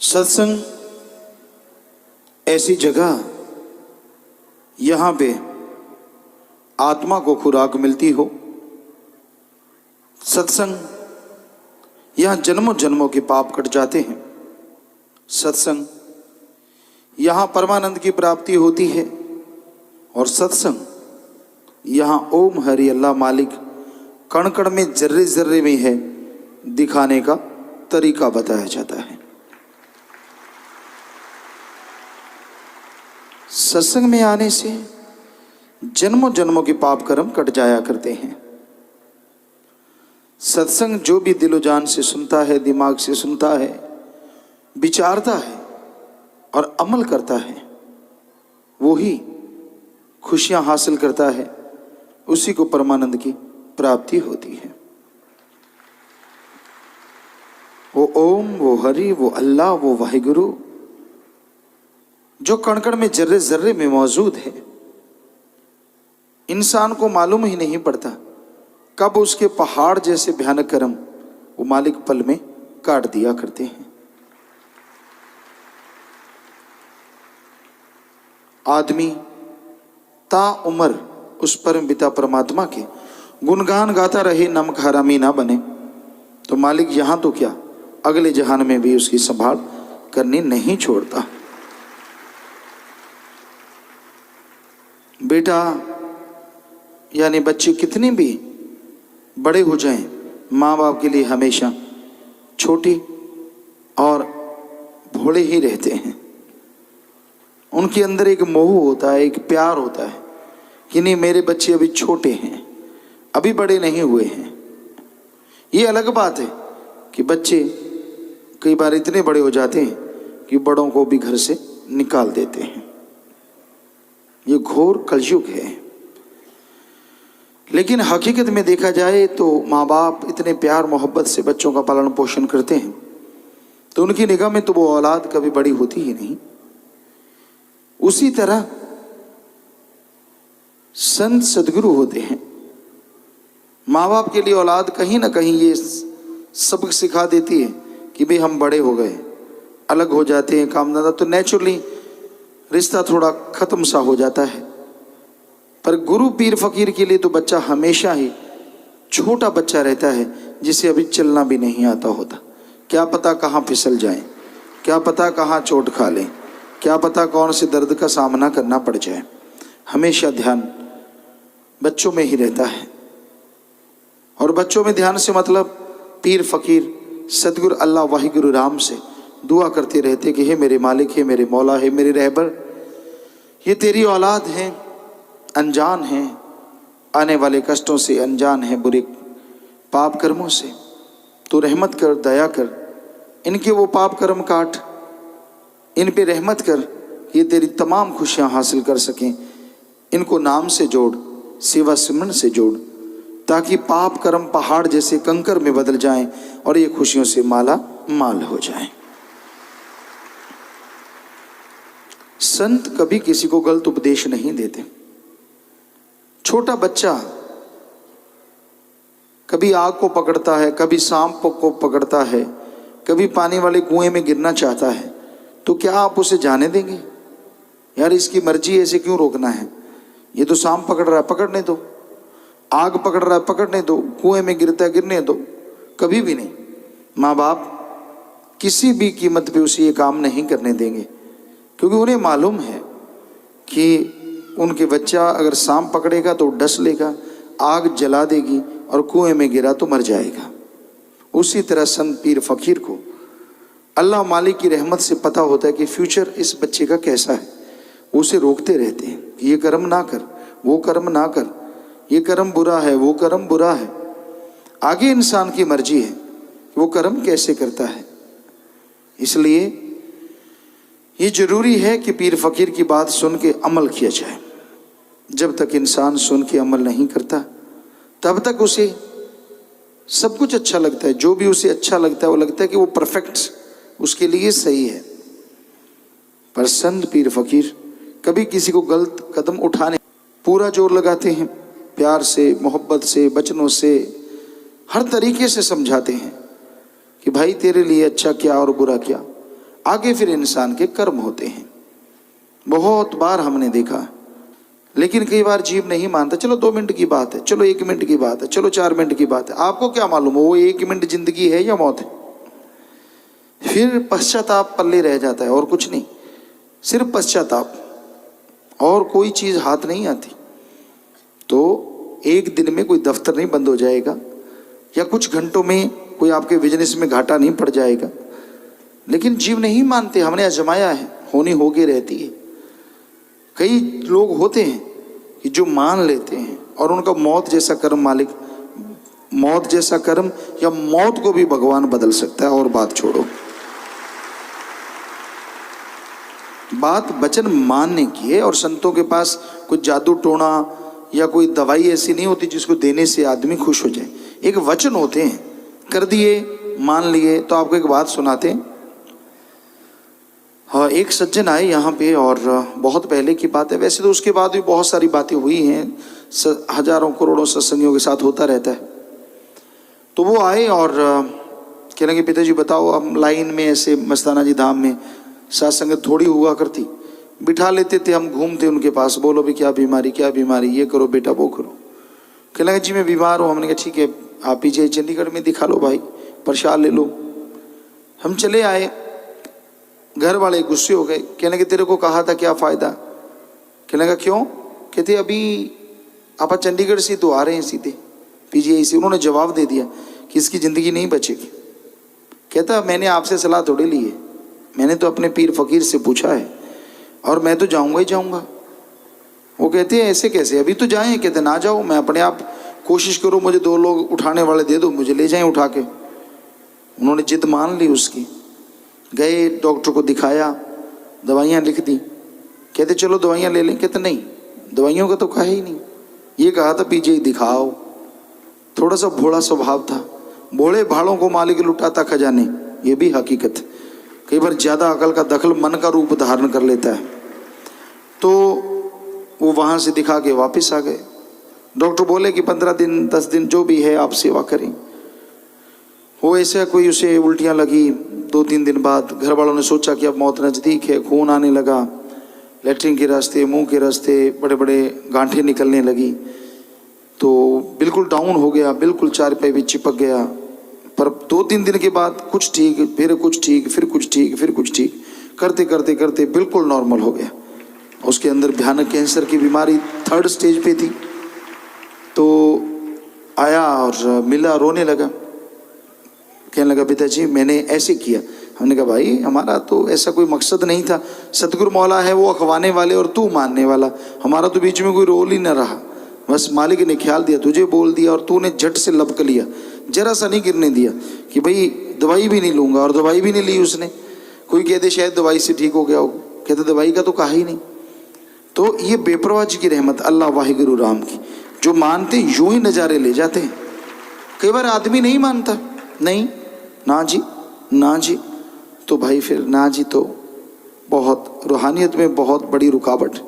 सत्संग ऐसी जगह यहाँ पे आत्मा को खुराक मिलती हो। सत्संग यहाँ जन्मों जन्मों के पाप कट जाते हैं। सत्संग यहाँ परमानंद की प्राप्ति होती है। और सत्संग यहाँ ओम हरि अल्लाह मालिक कण कण में जर्रे जर्रे में है दिखाने का तरीका बताया जाता है। सत्संग में आने से जन्मों जन्मों के पाप कर्म कट जाया करते हैं। सत्संग जो भी दिलो जान से सुनता है, दिमाग से सुनता है, विचारता है और अमल करता है, वो ही खुशियां हासिल करता है, उसी को परमानंद की प्राप्ति होती है। वो ओम, वो हरि, वो अल्लाह, वो वाहिगुरु जो कण कण में जर्रे जर्रे में मौजूद है, इंसान को मालूम ही नहीं पड़ता कब उसके पहाड़ जैसे भयानक कर्म वो मालिक पल में काट दिया करते हैं। आदमी ता उम्र उस परम पिता परमात्मा के गुणगान गाता रहे, नमक हरामी ना बने, तो मालिक यहां तो क्या अगले जहान में भी उसकी संभाल करनी नहीं छोड़ता। बेटा यानी बच्चे कितने भी बड़े हो जाएं, माँ बाप के लिए हमेशा छोटी और भोले ही रहते हैं। उनके अंदर एक मोह होता है, एक प्यार होता है कि नहीं मेरे बच्चे अभी छोटे हैं, अभी बड़े नहीं हुए हैं। ये अलग बात है कि बच्चे कई बार इतने बड़े हो जाते हैं कि बड़ों को भी घर से निकाल देते हैं। ये घोर कलयुग है। लेकिन हकीकत में देखा जाए तो माँ बाप इतने प्यार मोहब्बत से बच्चों का पालन पोषण करते हैं तो उनकी निगाह में तो वो औलाद कभी बड़ी होती ही नहीं। उसी तरह संत सदगुरु होते हैं। माँ बाप के लिए औलाद कहीं ना कहीं ये सबक सिखा देती है कि भाई हम बड़े हो गए, अलग हो जाते हैं, काम धंधा, तो नेचुरली रिश्ता थोड़ा खत्म सा हो जाता है। पर गुरु पीर फकीर के लिए तो बच्चा हमेशा ही छोटा बच्चा रहता है जिसे अभी चलना भी नहीं आता होता। क्या पता कहाँ फिसल जाए, क्या पता कहाँ चोट खा लें, क्या पता कौन से दर्द का सामना करना पड़ जाए। हमेशा ध्यान बच्चों में ही रहता है। और बच्चों में ध्यान से मतलब पीर फकीर सदगुरु अल्लाह वाहिगुरु राम से दुआ करते रहते कि हे मेरे मालिक, हे मेरे मौला, हे मेरे रहबर, ये तेरी औलाद हैं, अनजान हैं, आने वाले कष्टों से अनजान हैं, बुरे पाप कर्मों से, तो रहमत कर, दया कर, इनके वो पाप कर्म काट, इन पे रहमत कर, ये तेरी तमाम खुशियां हासिल कर सकें। इनको नाम से जोड़, सेवा सिमरन से जोड़, ताकि पाप कर्म पहाड़ जैसे कंकर में बदल जाएं और ये खुशियों से माला माल हो जाएं। संत कभी किसी को गलत उपदेश नहीं देते। छोटा बच्चा कभी आग को पकड़ता है, कभी सांप को पकड़ता है, कभी पानी वाले कुएं में गिरना चाहता है, तो क्या आप उसे जाने देंगे? यार इसकी मर्जी है, ऐसे क्यों रोकना है? ये तो सांप पकड़ रहा है, पकड़ने दो। आग पकड़ रहा है, पकड़ने दो। कुएं में गिरता है, गिरने दो। कभी भी नहीं। माँ बाप किसी भी कीमत पे उसे ये काम नहीं करने देंगे, क्योंकि उन्हें मालूम है कि उनके बच्चा अगर सांप पकड़ेगा तो डस लेगा, आग जला देगी और कुएं में गिरा तो मर जाएगा। उसी तरह संत पीर फकीर को अल्लाह मालिक की रहमत से पता होता है कि फ्यूचर इस बच्चे का कैसा है। उसे रोकते रहते हैं कि ये कर्म ना कर, वो कर्म ना कर, ये कर्म बुरा है, वो कर्म बुरा है। आगे इंसान की मर्जी है कि वो कर्म कैसे करता है। इसलिए ये जरूरी है कि पीर फकीर की बात सुन के अमल किया जाए। जब तक इंसान सुन के अमल नहीं करता तब तक उसे सब कुछ अच्छा लगता है। जो भी उसे अच्छा लगता है वो लगता है कि वो परफेक्ट उसके लिए सही है। पर संत पीर फकीर कभी किसी को गलत कदम उठाने पूरा जोर लगाते हैं, प्यार से, मोहब्बत से, वचनों से, हर तरीके से समझाते हैं कि भाई तेरे लिए अच्छा क्या और बुरा क्या। आगे फिर इंसान के कर्म होते हैं। बहुत बार हमने देखा, लेकिन कई बार जीव नहीं मानता। चलो 2 मिनट की बात है, चलो 1 मिनट की बात है, चलो 4 मिनट की बात है, आपको क्या मालूम वो 1 मिनट जिंदगी है या मौत है। फिर पश्चाताप पल्ले रह जाता है और कुछ नहीं, सिर्फ पश्चाताप, और कोई चीज हाथ नहीं आती। तो एक दिन में कोई दफ्तर नहीं बंद हो जाएगा, या कुछ घंटों में कोई आपके बिजनेस में घाटा नहीं पड़ जाएगा, लेकिन जीव नहीं मानते। हमने आजमाया है, होनी होके रहती है। कई लोग होते हैं कि जो मान लेते हैं और उनका मौत जैसा कर्म मालिक, मौत जैसा कर्म या मौत को भी भगवान बदल सकता है। और बात छोड़ो, बात वचन मानने की है। और संतों के पास कोई जादू टोना या कोई दवाई ऐसी नहीं होती जिसको देने से आदमी खुश हो जाए। एक वचन होते हैं, कर दिए, मान लिए। तो आपको एक बात सुनाते हैं। हाँ, एक सज्जन आए यहाँ पे, और बहुत पहले की बात है। वैसे तो उसके बाद भी बहुत सारी बातें हुई हैं, हजारों करोड़ों सत्संगियों के साथ होता रहता है। तो वो आए और कहने लगे, पिताजी बताओ, हम लाइन में ऐसे मस्ताना जी धाम में सत्संग थोड़ी हुआ करती, बिठा लेते थे, हम घूमते उनके पास, बोलो भी क्या बीमारी, क्या बीमारी, ये करो बेटा, वो करो। कहने लगे जी मैं बीमार हूँ। हमने कहा ठीक है, आप पीछे चंडीगढ़ में दिखा लो भाई, प्रसाद ले लो। हम चले आए, घर वाले गुस्से हो गए। कहने लगे तेरे को कहा था, क्या फायदा। कहने लगा क्यों। कहते अभी आप चंडीगढ़ से तो आ रहे हैं सीधे पीजीआई से। उन्होंने जवाब दे दिया कि इसकी ज़िंदगी नहीं बचेगी। कहता मैंने आपसे सलाह थोड़ी ली है, मैंने तो अपने पीर फकीर से पूछा है, और मैं तो जाऊंगा ही जाऊंगा। वो कहते हैं ऐसे कैसे, अभी तो जाएं। कहते ना जाओ, मैं अपने आप कोशिश करो, मुझे 2 लोग उठाने वाले दे दो, मुझे ले जाएं उठा के। उन्होंने जिद मान ली उसकी, गए डॉक्टर को दिखाया, दवाइयाँ लिख दी। कहते चलो दवाइयाँ ले लें। कहते नहीं, दवाइयों का तो कहा ही नहीं, ये कहा था पीजीआई दिखाओ। थोड़ा सा भोला स्वभाव था, भोले भाड़ों को मालिक लुटाता खजाने, ये भी हकीकत। कई बार ज़्यादा अकल का दखल मन का रूप धारण कर लेता है। तो वो वहाँ से दिखा के वापस आ गए। डॉक्टर बोले कि 15 दिन 10 दिन जो भी है आप सेवा करें। वो ऐसा कोई उसे उल्टियाँ लगी। 2-3 दिन बाद घर वालों ने सोचा कि अब मौत नज़दीक है, खून आने लगा, लेटरिन के रास्ते, मुंह के रास्ते बड़े बड़े गांठें निकलने लगी। तो बिल्कुल डाउन हो गया, बिल्कुल चारपाई भी चिपक गया। पर 2-3 दिन के बाद कुछ ठीक, फिर कुछ ठीक, फिर कुछ ठीक, फिर कुछ ठीक, करते करते करते बिल्कुल नॉर्मल हो गया। उसके अंदर भयानक कैंसर की बीमारी 3rd स्टेज पे थी। तो आया और मिला, रोने लगा। कहने लगा पिताजी मैंने ऐसे किया। हमने कहा भाई हमारा तो ऐसा कोई मकसद नहीं था, सतगुरु मौला है वो अखवाने वाले और तू मानने वाला, हमारा तो बीच में कोई रोल ही न रहा। बस मालिक ने ख्याल दिया, तुझे बोल दिया और तूने झट से लपक लिया, जरा सा नहीं गिरने दिया कि भाई दवाई भी नहीं लूँगा। और दवाई भी नहीं ली उसने। कोई कहते शायद दवाई से ठीक हो गया हो, कहते दवाई का तो कहा ही नहीं। तो ये बेपरवाह जी की रहमत, अल्लाह वाहिगुरु राम की, जो मानते यूं ही नज़ारे ले जाते हैं। कई बार आदमी नहीं मानता, नहीं ना जी ना जी, तो भाई फिर ना जी तो बहुत रूहानियत में बहुत बड़ी रुकावट।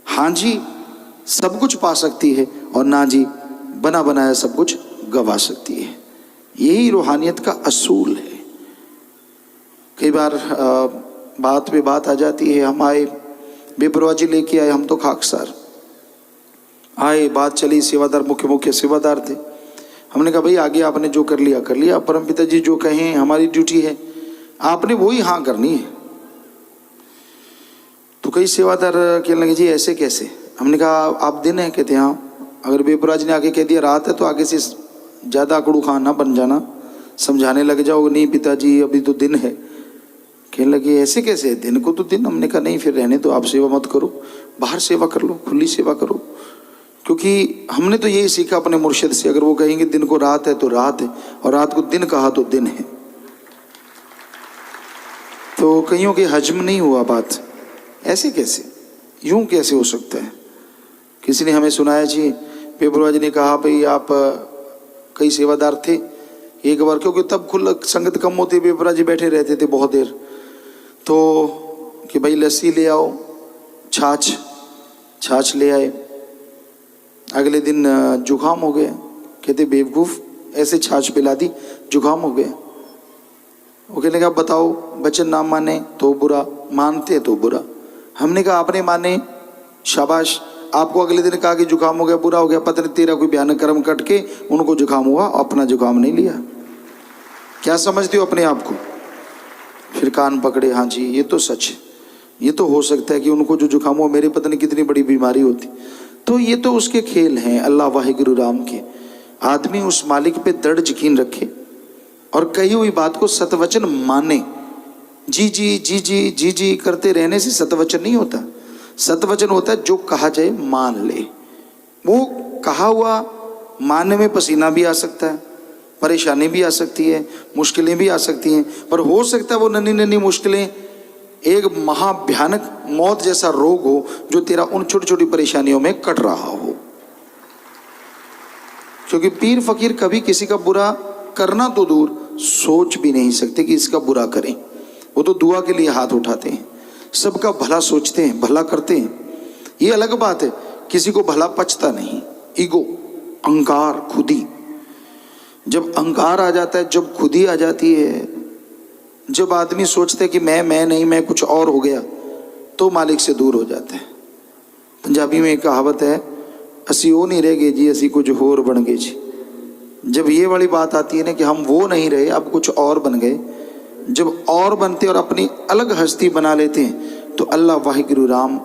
हाँ जी सब कुछ पा सकती है, और ना जी बना बनाया सब कुछ गवा सकती है। यही रूहानियत का असूल है। कई बार बात पे बात आ जाती है। हम आए, बेपरवाह जी लेके आए, हम तो खाकसार आए, बात चली, सेवादार मुख्य सेवादार थे। हमने कहा भाई आगे आपने जो कर लिया, परमपिता जी जो कहें हमारी ड्यूटी है, आपने वही हाँ करनी है। तो कई सेवादार कहने लगे जी ऐसे कैसे। हमने कहा आप दिन है। कहते हाँ। अगर बेपराज ने आगे कह दिया रात है तो आगे से ज़्यादा अकड़ू खान ना बन जाना, समझाने लग जाओ, नहीं पिताजी अभी तो दिन है। कहने लगे ऐसे कैसे, दिन को तो दिन। हमने कहा नहीं फिर रहने दो, आप सेवा मत करो, बाहर सेवा कर लो, खुली सेवा करो। क्योंकि हमने तो यही सीखा अपने मुर्शिद से, अगर वो कहेंगे दिन को रात है तो रात है, और रात को दिन कहा तो दिन है। तो कईयों के हजम नहीं हुआ बात, ऐसे कैसे, यूं कैसे हो सकता है। किसी ने हमें सुनाया जी, बेपरवाह जी ने कहा भाई आप कई सेवादार थे एक बार, क्योंकि तब खुला संगत कम होती, बेपरवाह जी बैठे रहते थे बहुत देर, तो कि भाई लस्सी ले आओ, छाछ ले आए। अगले दिन जुकाम हो गया। कहते बेवकूफ़, ऐसे छाछ पिला दी, जुकाम हो गया। वो कहने का बताओ, वचन ना माने तो बुरा, मानते तो बुरा। हमने कहा आपने माने, शाबाश। आपको अगले दिन कहा कि जुकाम हो गया, बुरा हो गया, पता नहीं तेरा कोई भयानक कर्म कट के उनको जुकाम हुआ, अपना जुकाम नहीं लिया। क्या समझते हो अपने आप को? फिर कान पकड़े, हाँ जी ये तो सच है, ये तो हो सकता है कि उनको जो जुकाम हो मेरे पता नहीं कितनी बड़ी बीमारी होती। तो ये तो उसके खेल हैं अल्लाह वाहिगुरु राम के। आदमी उस मालिक पे दृढ़ यकीन रखे और कही हुई बात को सतवचन माने। जी जी जी जी जी जी करते रहने से सतवचन नहीं होता। सतवचन होता है जो कहा जाए मान ले। वो कहा हुआ मानने में पसीना भी आ सकता है, परेशानी भी आ सकती है, मुश्किलें भी आ सकती हैं, पर हो सकता है वो नन्ही नन्ही मुश्किलें एक महाभयानक मौत जैसा रोग हो जो तेरा उन छोटी छोटी परेशानियों में कट रहा हो। क्योंकि पीर फकीर कभी किसी का बुरा करना तो दूर, सोच भी नहीं सकते कि इसका बुरा करें। वो तो दुआ के लिए हाथ उठाते हैं, सबका भला सोचते हैं, भला करते हैं। ये अलग बात है, किसी को भला पचता नहीं। ईगो, अहंकार, खुदी, जब अहंकार आ जाता है, जब खुदी आ जाती है, जब आदमी सोचता है कि मैं नहीं, मैं कुछ और हो गया, तो मालिक से दूर हो जाता है। पंजाबी में एक कहावत है, असी वो नहीं रह गए जी, असी कुछ होर बन गए जी। जब ये वाली बात आती है ना कि हम वो नहीं रहे, अब कुछ और बन गए, जब और बनते और अपनी अलग हस्ती बना लेते हैं, तो अल्लाह वाहिगुरु राम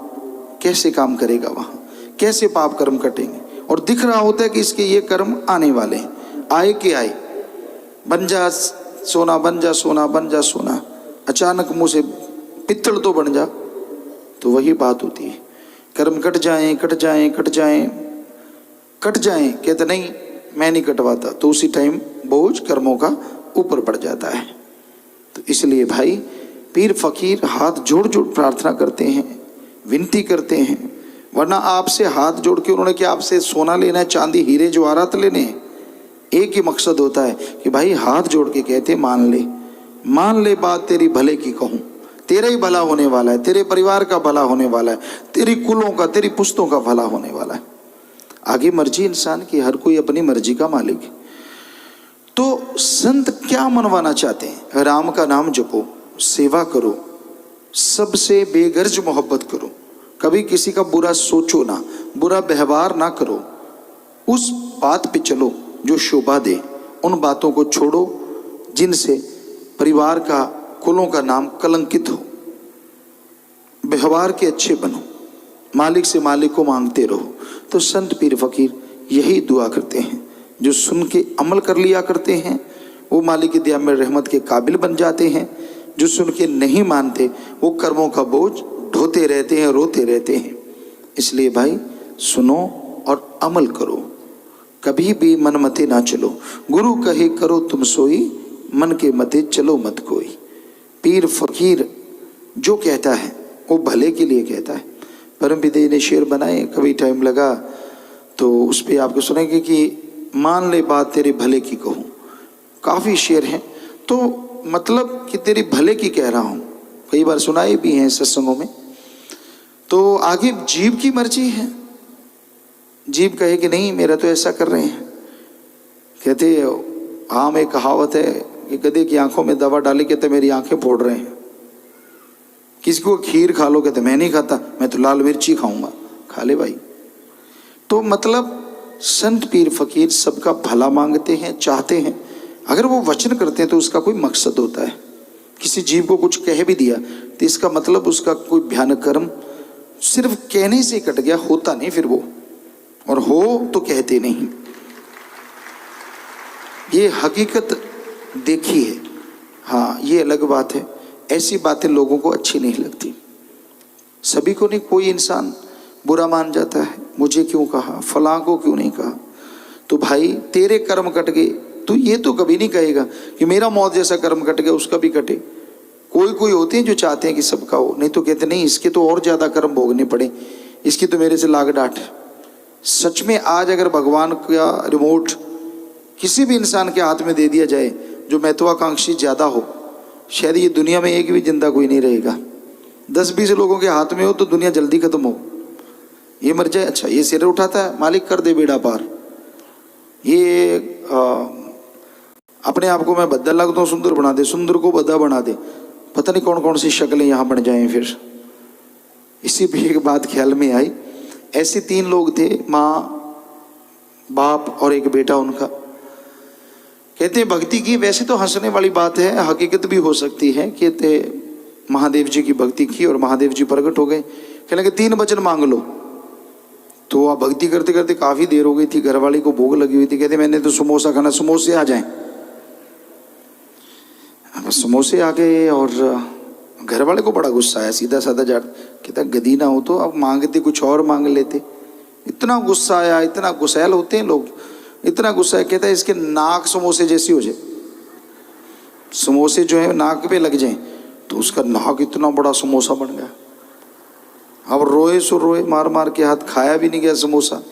कैसे काम करेगा वहाँ, कैसे पाप कर्म कटेंगे। और दिख रहा होता है कि इसके ये कर्म आने वाले हैं, आए के आए। बन जा सोना, बन जा सोना, बन जा सोना, अचानक मुंह से पित्तल तो बन जा, तो वही बात होती है। कर्म कट जाएं, कट जाएं, कट जाएं, कट जाएं, कहते नहीं मैं नहीं कटवाता, तो उसी टाइम बोझ कर्मों का ऊपर पड़ जाता है। तो इसलिए भाई पीर फकीर हाथ जोड़ जोड़ प्रार्थना करते हैं, विनती करते हैं। वरना आपसे हाथ जोड़ के उन्होंने क्या आपसे सोना लेना है, चांदी हीरे जवाहरात लेने हैं? एक ही मकसद होता है कि भाई हाथ जोड़ के कहते मान ले, मान ले बात तेरी भले की कहूँ, तेरा ही भला होने वाला है, तेरे परिवार का भला होने वाला है, तेरी कुलों का, तेरी पुश्तों का भला होने वाला है। आगे मर्जी इंसान की, हर कोई अपनी मर्जी का मालिक है। तो संत क्या मनवाना चाहते हैं? राम का नाम जपो, सेवा करो, सबसे बेगर्ज मोहब्बत करो, कभी किसी का बुरा सोचो ना, बुरा व्यवहार ना करो, उस बात पे चलो जो शोभा दे, उन बातों को छोड़ो जिनसे परिवार का, कुलों का नाम कलंकित हो। व्यवहार के अच्छे बनो, मालिक से मालिक को मांगते रहो। तो संत पीर फकीर यही दुआ करते हैं। जो सुन के अमल कर लिया करते हैं वो मालिक की दया में रहमत के काबिल बन जाते हैं। जो सुन के नहीं मानते वो कर्मों का बोझ ढोते रहते हैं, रोते रहते हैं। इसलिए भाई सुनो और अमल करो, कभी भी मन मते ना चलो। गुरु कहे करो तुम सोई, मन के मते चलो मत कोई। पीर फकीर जो कहता है वो भले के लिए कहता है। परम विदय ने शेर बनाए, कभी टाइम लगा तो उस पर आपको सुनेंगे कि मान ले बात तेरे भले की कहूँ। काफ़ी शेर हैं, तो मतलब कि तेरी भले की कह रहा हूँ, कई बार सुनाए भी हैं सत्संगों में। तो आगे जीव की मर्जी है, जीव कहे कि नहीं मेरा तो ऐसा कर रहे हैं। कहते हाँ में कहावत है कि गधे की आंखों में दवा डाली, कहते मेरी आंखें फोड़ रहे हैं। किसी को खीर खा लो, कहते मैं नहीं खाता, मैं तो लाल मिर्ची खाऊंगा। खा ले भाई। तो मतलब संत पीर फकीर सबका भला मांगते हैं, चाहते हैं। अगर वो वचन करते हैं तो उसका कोई मकसद होता है। किसी जीव को कुछ कह भी दिया तो इसका मतलब उसका कोई भयानक कर्म सिर्फ कहने से कट गया, होता नहीं फिर वो, और हो तो कहते नहीं। ये हकीकत देखी है। हाँ ये अलग बात है, ऐसी बातें लोगों को अच्छी नहीं लगती। सभी को नहीं, कोई इंसान बुरा मान जाता है, मुझे क्यों कहा, फलां को क्यों नहीं कहा। तो भाई तेरे कर्म कट गए, तू ये तो कभी नहीं कहेगा कि मेरा मौत जैसा कर्म कट गया उसका भी कटे। कोई होते हैं जो चाहते हैं कि सबका हो, नहीं तो कहते नहीं इसके तो और ज़्यादा कर्म भोगने पड़े, इसकी तो मेरे से लाग डांट। सच में आज अगर भगवान का रिमोट किसी भी इंसान के हाथ में दे दिया जाए जो महत्वाकांक्षी ज़्यादा हो, शायद ये दुनिया में एक भी जिंदा कोई नहीं रहेगा। 10-20 लोगों के हाथ में हो तो दुनिया जल्दी खत्म हो। ये मर जाए, अच्छा ये सिर उठाता है, मालिक कर दे बेड़ा पार। ये अपने आप को मैं बद्दा लगता हूँ, सुंदर बना दे, सुंदर को बद्दा बना दे, पता नहीं कौन कौन सी शक्लें यहाँ बन जाएं। फिर इसी पे एक बात ख्याल में आई, ऐसे 3 लोग थे, माँ बाप और एक बेटा उनका। कहते हैं भक्ति की, वैसे तो हंसने वाली बात है, हकीकत भी हो सकती है। कहते महादेव जी की भक्ति की और महादेव जी प्रकट हो गए। कहने लगे 3 वचन मांग लो। तो आप भक्ति करते करते काफी देर हो गई थी, घरवाली को भूख लगी हुई थी। कहते मैंने तो समोसा खाना, समोसे आ जाएं। अब समोसे आ गए और घर वाले को बड़ा गुस्सा आया, सीधा साधा जाट। कहता गदी ना हो तो अब मांगते कुछ और मांग लेते। इतना गुस्सा आया, इतना गुस्सैल होते हैं लोग, इतना गुस्सा है। कहता है इसके नाक समोसे जैसी हो जाए, समोसे जो है नाक पे लग जाए। तो उसका नाक इतना बड़ा समोसा बन गया। अब रोए सो रोए, मार मार के हाथ, खाया भी नहीं गया समोसा,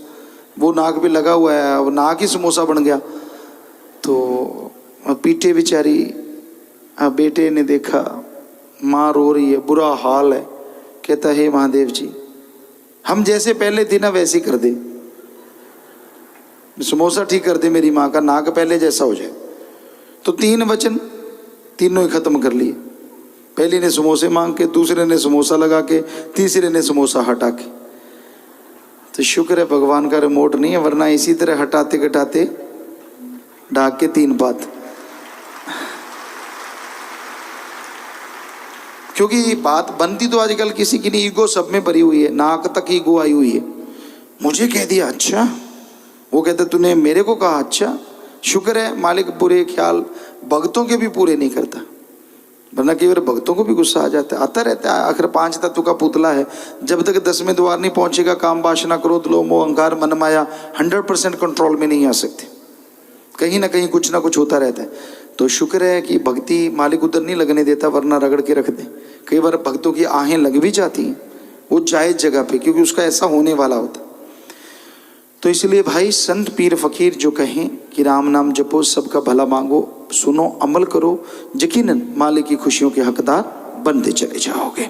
वो नाक पे लगा हुआ है, अब नाक ही समोसा बन गया। तो पीटे बेचारी। अब बेटे ने देखा माँ रो रही है, बुरा हाल है। कहता है महादेव जी हम जैसे पहले थे ना वैसे ही कर दे, समोसा ठीक कर दे, मेरी माँ का नाक पहले जैसा हो जाए। तो 3 वचन तीनों ही खत्म कर लिए। पहली ने समोसे मांग के, दूसरे ने समोसा लगा के, तीसरे ने समोसा हटा के। तो शुक्र है भगवान का रिमोट नहीं है, वरना इसी तरह हटाते घटाते ढाक के 3 बात। क्योंकि बात बनती तो आजकल किसी की नहीं, ईगो सब में भरी हुई है, नाक तक ईगो आई हुई है। मुझे कह दिया अच्छा, वो कहता तूने मेरे को कहा अच्छा। शुक्र है मालिक बुरे ख्याल भक्तों के भी पूरे नहीं करता, वरना कई बार भक्तों को भी गुस्सा आ जाता है, आता रहता है। आखिर 5 तत्व का पुतला है, जब तक 10वें द्वार नहीं पहुंचेगा काम वासना क्रोध लोभ मोह अहंकार मन माया 100% कंट्रोल में नहीं आ सकते, कहीं ना कहीं कुछ ना कुछ होता रहता है। तो शुक्र है कि भक्ति मालिक उधर नहीं लगने देता, वरना रगड़ के रख दे। कई बार भक्तों की आहें लग भी जाती हैं वो जायज जगह पे, क्योंकि उसका ऐसा होने वाला होता। तो इसलिए भाई संत पीर फकीर जो कहें कि राम नाम जपो, सबका भला मांगो, सुनो अमल करो, यकीनन मालिक की खुशियों के हकदार बनते चले जाओगे।